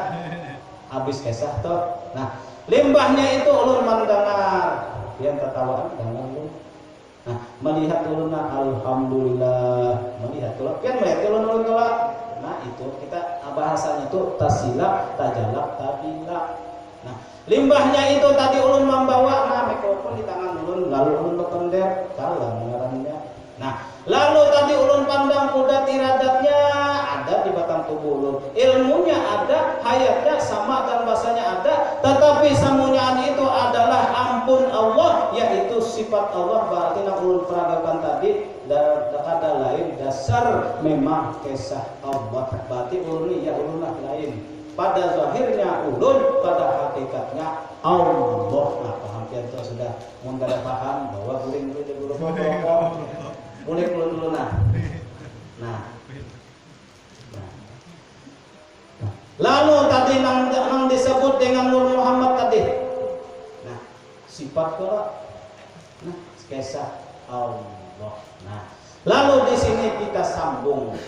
habis kisah toh. Nah limbahnya itu ulun mendengar yang tertawaan dengan ulun. Nah melihat ulunna alhamdulillah, melihat ulun kan melihat ulun tolak. Nah itu kita bahasanya itu tasilak, tajalak, tabilak. Nah limbahnya itu tadi ulun membawa mikrofon di tangan ulun, lalu ulun bertender kalah mengarangnya. Nah lalu tadi ulun pandang kuda tiradatnya ada di batang tubuh ulun, ilmunya ada, hayatnya sama dan bahasanya ada, tetapi semuanya itu adalah ampun Allah, yaitu sifat Allah. Berarti nak ulun peragakan tadi ada lain dasar memang kisah Allah. Berarti ulun ya ulun lain pada zahirnya ulun, pada hakikatnya Allah. Nah paham itu sudah mengada paham bahwa guling dulu boleh dulu nah. Lalu tadi nang disebut dengan Nur Muhammad tadi. Nah, sifat kalau nah kisah Allah. Nah, lalu di sini kita sambung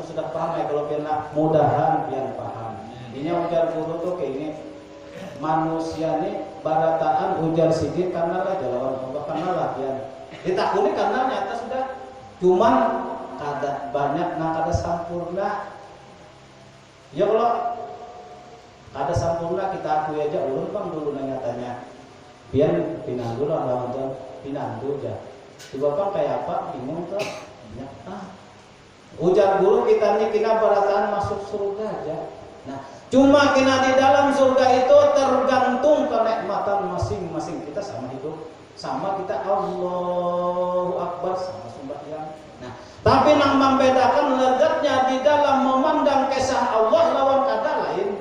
sudah paham ya kalau pernah mudahan pian paham. Ini ujar guru tuh kayak ini manusia nih barataan ujar sedikit karena lah jalan Allah karena lah pian. Ditakuni karena nyata sudah cuman kada banyak nah kada sampurna. Ya kalau kada sampurna kita akui aja ulun bang dulu nyatanya. Pian pinandu lah lawan tuh pinandu aja. Coba bang kayak apa bingung tuh. Ya, ujar guru kita nih kena barataan masuk surga aja. Nah cuma kena di dalam surga itu tergantung kenikmatan masing-masing kita sama hidup. Sama kita Allahu Akbar sama sembahyang. Nah, tapi yang membedakan lezatnya di dalam memandang kisah Allah lawan kada lain.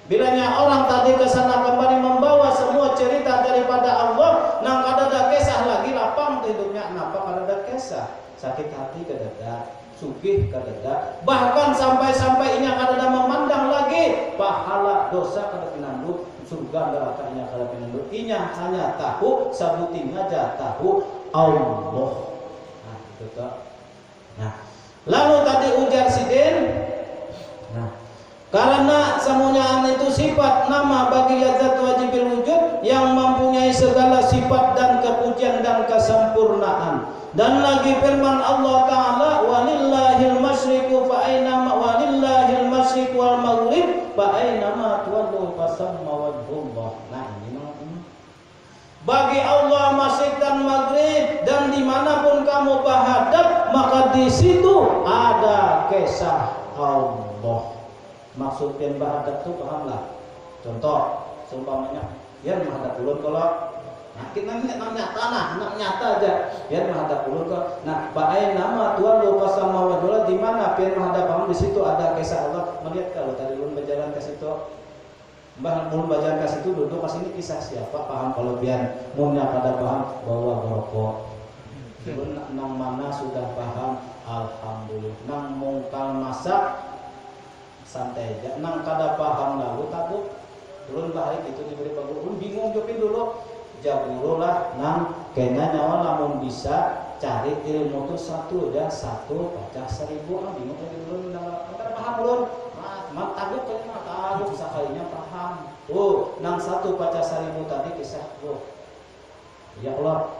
Bilanya orang tadi ke sana kembali membawa semua cerita daripada Allah, nang kada ada kisah lagi lapang hidupnya. Kenapa kada ada kisah? Sakit hati kada ada, sugih kada ada, bahkan sampai inya kada ada memandang lagi pahala dosa kada pinandu. Surga neraka inya kada pinandu, inya hanya tahu sabuting aja tahu Allah. Nah itu toh. Nah lalu tadi ujar sidin. Nah karena semuanya itu sifat nama bagi zat wajibil wujud yang mempunyai segala sifat dan kepujian dan kesempurnaan. Dan lagi firman Allah Ta'ala walillahil masyriqu fa aina walillahil masyriq wal maghrib fa aina ma tuwallu fasamma wajhullah. Nah ini bagi Allah masyriq dan maghrib, dan dimanapun kamu menghadap maka di situ ada kisah Allah. Maksudnya menghadap itu pahamlah. Contoh seumpamanya ya menghadap ulun kalau kita nyata aja biar menghadap ulun ke. Nah baai nama Tuhan lupa sama wajah di mana biar menghadap kamu di situ ada kisah Allah. Melihat kalau tadi ulun berjalan ke situ, mbah ulun berjalan ke situ duduk pas ini kisah siapa paham kalau biar munya pada paham bawa rokok. Ulun nang mana sudah paham alhamdulillah. Nang mungkal masak santai aja. Nang kada paham lalu takut ulun balik itu diberi bagus. Ulun bingung jawabin dulu. Jaburu lah nang kena nyawa namun bisa cari ilmu tuh satu ya satu baca 1000 bingung lagi dulu nang kada paham ulun mak takut kali mah takut sakalinya paham nang satu baca 1000 tadi kisah ya Allah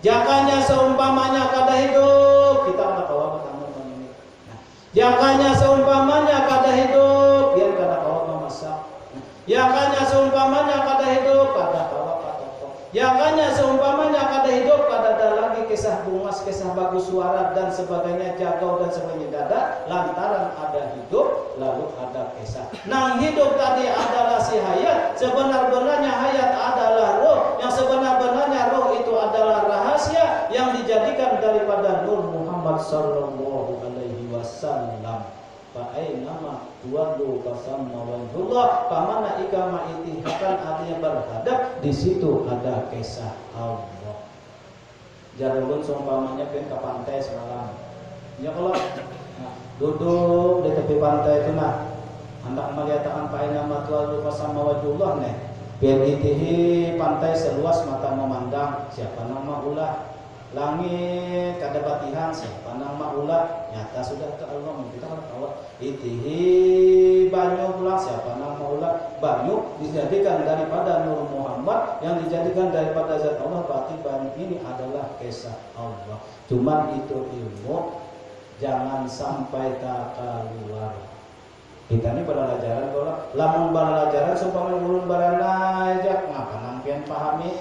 jakanya seumpamanya kada hidup kita kada kawa bertamu ini nah jakanya seumpamanya kada hidup biar kada kawa memasak jakanya seumpamanya kada hidup kada kawa. Ya kanya seumpamanya kada hidup kada ada lagi kisah bungas, kisah bagus suara dan sebagainya jagau dan sebagainya dada lantaran ada hidup lalu ada kisah. Nang hidup tadi adalah si hayat, sebenar-benarnya hayat adalah roh, yang sebenar-benarnya roh itu adalah rahasia yang dijadikan daripada Nur Muhammad sallallahu alaihi wasallam. Fa'ai nama tuwallu fasamma wajhullah pamana ikama itihakan artinya berhadap di situ ada kisah Allah. Jarulun seumpamanya pin ke pantai semalam. Ya kalau duduk di tepi pantai itu nah hendak melihatkan fa'ai nama tuwallu fasamma wajhullah nih. Biar itihi pantai seluas mata memandang siapa nama ulah. Langit kada batihan siapa nama ulah nyata sudah ke Allah kita kan Allah itihi banyu pula siapa nama ulah banyu dijadikan daripada Nur Muhammad apa yang dijadikan daripada zat Allah, berarti barang ini adalah kisah Allah. Cuman itu ilmu jangan sampai tak keluar. Kita ini belajaran kalau lamun belajaran supaya ulun barana aja ngapa nampian pahami.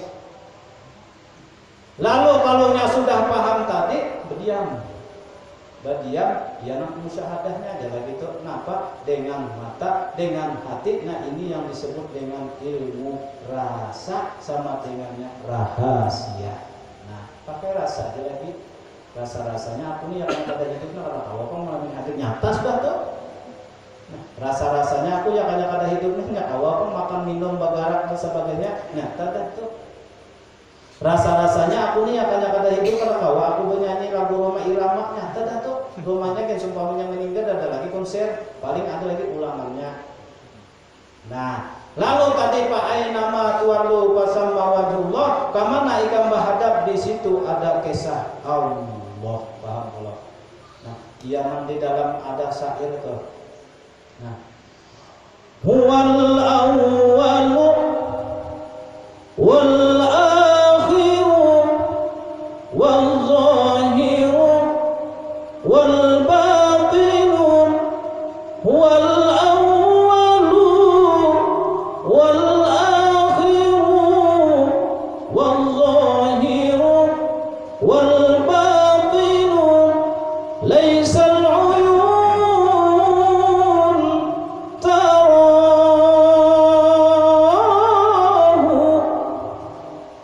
Lalu kalau sudah paham tadi berdiam. Berdiam, ya nak musyahadahnya aja gitu. Kenapa? Dengan mata, dengan hati. Nah ini yang disebut dengan ilmu rasa, sama dengannya rahasia. Nah pakai rasa aja lagi. Rasa-rasanya aku nih yang kata hidupnya kata tahu apa melalui hadir nyata sudah tuh. Nah, rasa-rasanya aku yang kata hidupnya nggak tahu apa makan minum bagarak dan sebagainya nyata dah tuh. Rasa-rasanya aku nih yang kata hidup kalau tahu aku bernyanyi lagu Roma Irama nyata dah tuh. Rumahnya kan sumpahnya meninggal ada lagi konser, paling ada lagi ulangannya. Nah, lalu tadi Pak nama tuwalu pasama wajullah, kamana ikam bahadab di situ ada kisah Allah, paham Allah. Nah, yang di dalam ada syair tuh. Nah, huwal awwalu wal akhiru wal zahiru wal batinu wal awwalu wal akhiru wal zahiru wal batinu laisa al-uyun tarahu.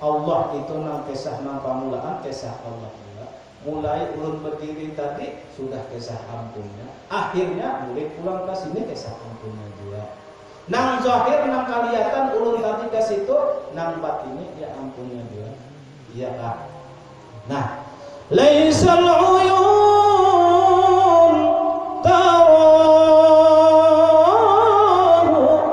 Allah itu nang kisah nang pamulaan kisah Allah juga. Mulai ulun berdiri tadi sudah kisah ampunnya, akhirnya mulai pulang ke sini kisah ampunnya juga. Nang zahir nang kelihatan ulun tadi ke situ, nang batinnya ya ampunnya juga. Iya kah? Nah, laisal uyun tarahu,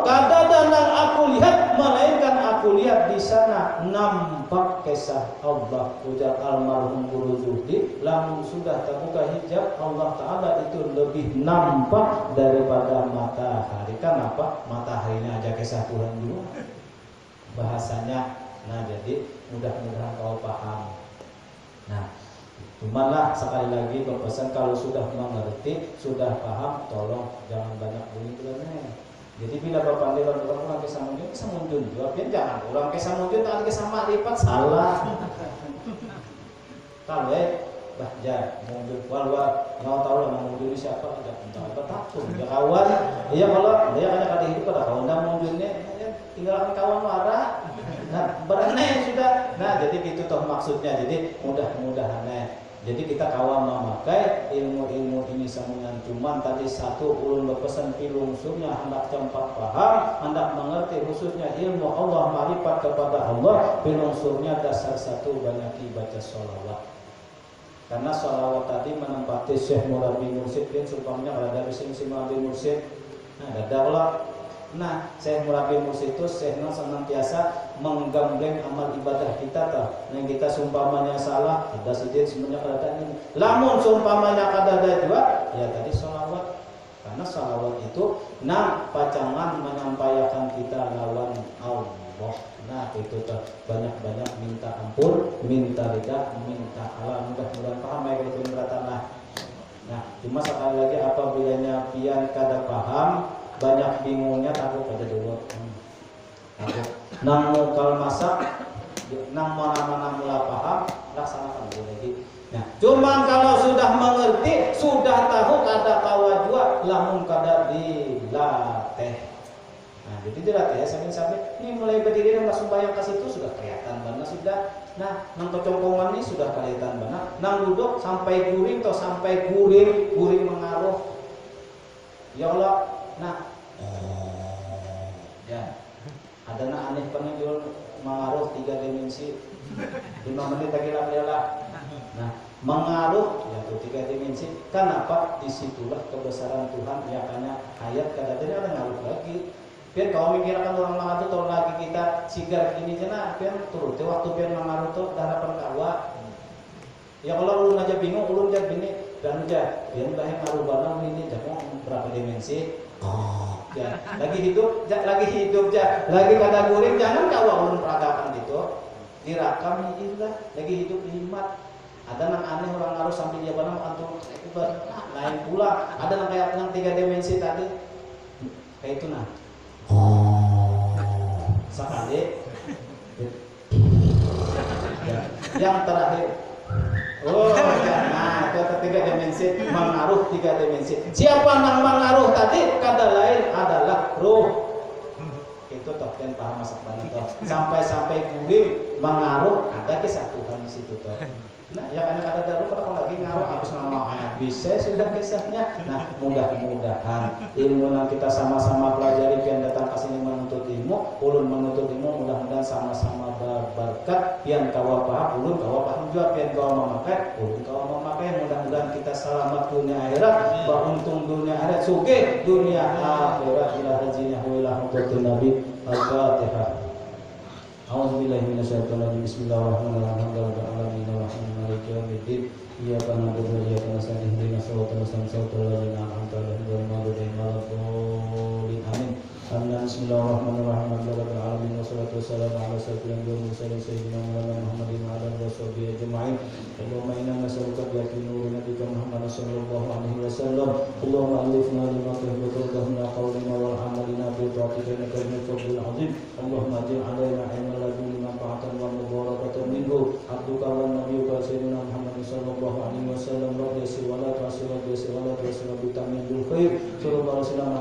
kada danang aku lihat, melainkan aku lihat di sana nampak kisah Allah. Ujar almarhum Guru Zuhdi, lamun sudah terbuka hijab Allah Ta'ala itu lebih nampak daripada matahari. Kenapa? Mataharinya aja kisah Tuhan dulu bahasanya. Nah jadi mudah-mudahan kau paham. Nah cumanlah sekali lagi berpesan, kalau sudah mengerti, sudah paham, tolong jangan banyak bunyi-bunyi. Jadi bila Bapak Dewan orang kisah munjun juga, jangan orang kisah munjun tangan kisah makrifat salah. Kalau bahja munjun walwa nggak tahu lah munjun siapa aja, entah apa takut ya kawan. Iya kalau dia kada hidup pada kawan munjunnya tinggalkan kawan marah. Nah berenai sudah. Nah jadi gitu toh maksudnya. Jadi mudah-mudahan jadi kita kawan memakai ilmu-ilmu ini semuanya. Cuman tadi satu ulun berpesan pilungsurnya hendak tempat paham, hendak mengerti khususnya ilmu Allah, marifat kepada Allah. Pilungsurnya dasar satu, banyak baca sholawat. Karena sholawat tadi menempati Syekh Murabi Mursyid kan supaya ada bising si Murabi Mursyid. Nah ada Allah. Nah, Syekh Murabi Mursyid itu Syekhna senantiasa menggambleng amal ibadah kita tah. Yang kita sumpamanya salah, ada sedikit semuanya keadaan ini. Lamun sumpamanya kadada juga, ya tadi sholawat. Karena sholawat itu pacangan menyampaikan kita lawan Allah. Nah itu tuh banyak-banyak minta ampun, minta ridha, minta Allah. Mudah-mudahan paham ya kalau itu beratan. Nah cuma sekali lagi apabila pian kada paham, banyak bingungnya, takut pada dulu. Takut. Nang mukal masak, nang mana-mana mula paham, laksanakan dulu lagi. Nah, cuman kalau sudah mengerti, sudah tahu kada kawa juga, lamun kada dilatih. Nah, jadi dilatih ya sambil-sambil. Ini mulai berdiri dan langsung bayang ke situ sudah kelihatan benar sudah. Nah, nang kecongkongan ini sudah kelihatan benar. Nang duduk sampai guring atau sampai guring mengaruh. Ya Allah. Nah, ya ada nak aneh penunjuk mengaruh 3 dimensi 5 menit lagi lah. Nah mengaruh ya tuh 3 dimensi. Kenapa? Disitulah kebesaran Tuhan. Ya karena ayat kata dia ada ngaruh lagi. Biar kau mikirkan orang mengaruh tuh lagi kita sigar gini cina. Biar turut waktu biar mengaruh tuh harapan kawa. Ya kalau ulun aja bingung, ulun aja bini dan aja biar bahaya ngaruh banget ini jamu berapa dimensi. Oh, ya. lagi hidup, lagi kata guring, jangan kau ulun peragakan direkam ilah lagi hidup hikmat. Ada yang aneh orang ngaruh sambil dia barang antum lain pula. Ada yang kayak yang 3 dimensi tadi kayak itu nah. Sekali ya. Yang terakhir nah itu 3 dimensi mengaruh 3 dimensi. Siapa yang mengaruh tadi kata lain adalah ruh. Itu toh yang paham masak banget toh. Sampai kuring mengaruh ada kesatuan di situ toh. Nah, yang ada daru kalau lagi ngaruh habis nama bisa sudah kisahnya. Nah, mudah-mudahan ilmu yang kita sama-sama pelajari pian datang ke sini menuntut ilmu, ulun menuntut ilmu, mudah-mudahan sama-sama berberkat pian kawa paham, ulun kawa paham juga pian kawa memakai, ulun kawa memakai. Mudah-mudahan kita selamat dunia akhirat, beruntung dunia akhirat, sugih dunia akhirat. Ila hajinya ila hudud Nabi Al-Fatihah. A'udzubillahi minasyaitonirrajim. Bismillahirrahmanirrahim. Alhamdulillahi rabbil maliki yaumiddin. Iyyaka na'budu wa iyyaka nasta'in. Ihdinas siratal mustaqim. Siratal ladzina an'amta 'alaihim ghairil maghdubi 'alaihim waladdallin. Amin. Bismillahirrahmanirrahim. Alhamdulillahirabbil alamin wassalatu wassalamu ala asyrofil anbiya'i wal mursalin sayyidina Muhammadin wa ala alihi washabihi ajma'in. Allahumma inna nas'aluka bi haqqi nuri nabiyyika Muhammad sallallahu alaihi wasallam. Allahumma alifna lima tuhibbu wa tardah min qawlina wal amalina bi ta'atika innaka antal fadlul azim. Allahumma ajil 'alaina 'ilman ladunni manfa'atan wa mubarakatan minhu. Abduka wa nabiyyuka sayyidina Muhammad sallallahu alaihi wasallam. Wa yasir wa la tu'sir wa yasir wa la tu'sir bi tamamil khair. Sallallahu alaihi wasallam.